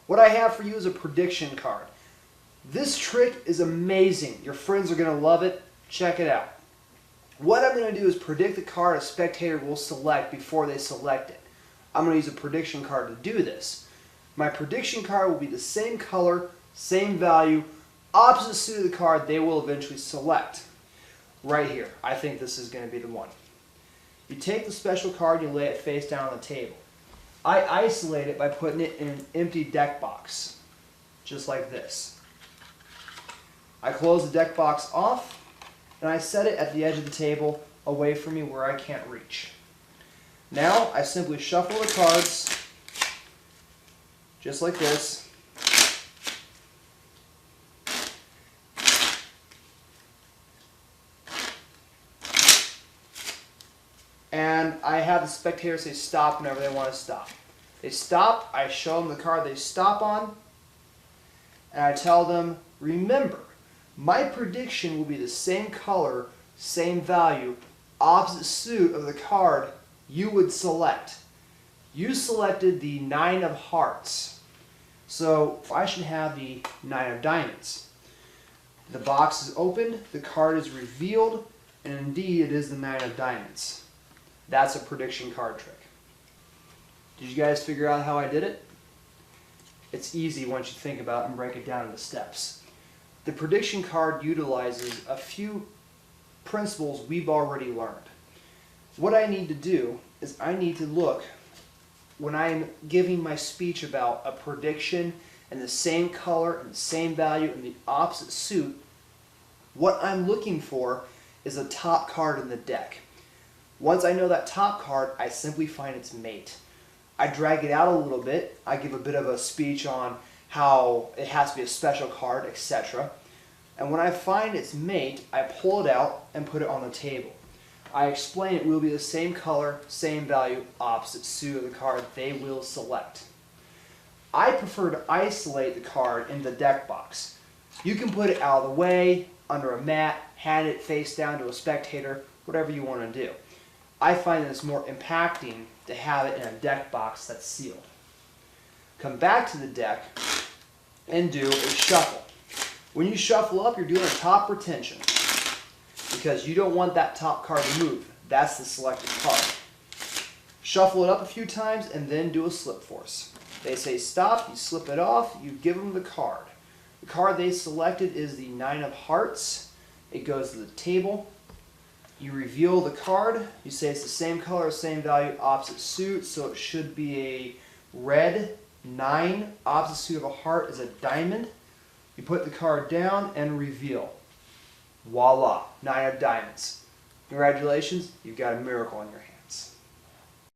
What I have for you is a prediction card. This trick is amazing. Your friends are going to love it. Check it out. What I'm going to do is predict the card a spectator will select before they select it. I'm going to use a prediction card to do this. My prediction card will be the same color, same value, opposite suit of the card they will eventually select. Right here. I think this is going to be the one. You take the special card and you lay it face down on the table. I isolate it by putting it in an empty deck box, just like this. I close the deck box off and I set it at the edge of the table away from me where I can't reach. Now I simply shuffle the cards just like this. And I have the spectators say stop whenever they want to stop. They stop, I show them the card they stop on, and I tell them, remember, my prediction will be the same color, same value, opposite suit of the card you would select. You selected the 9 of hearts, so I should have the 9 of diamonds. The box is opened, the card is revealed, and indeed it is the 9 of diamonds. That's a prediction card trick. Did you guys figure out how I did it? It's easy once you think about it and break it down into steps. The prediction card utilizes a few principles we've already learned. What I need to do is I need to look, when I'm giving my speech about a prediction and the same color and the same value and the opposite suit, what I'm looking for is a top card in the deck. Once I know that top card, I simply find its mate. I drag it out a little bit. I give a bit of a speech on how it has to be a special card, etc. And when I find its mate, I pull it out and put it on the table. I explain it will be the same color, same value, opposite suit of the card they will select. I prefer to isolate the card in the deck box. You can put it out of the way, under a mat, hand it face down to a spectator, whatever you want to do. I find that it's more impacting to have it in a deck box that's sealed. Come back to the deck and do a shuffle. When you shuffle up, you're doing a top retention because you don't want that top card to move. That's the selected card. Shuffle it up a few times and then do a slip force. They say stop, you slip it off, you give them the card. The card they selected is the 9 of hearts. It goes to the table. You reveal the card. You say it's the same color, same value, opposite suit, so it should be a red 9. Opposite suit of a heart is a diamond. You put the card down and reveal. Voila, 9 of diamonds. Congratulations, you've got a miracle in your hand.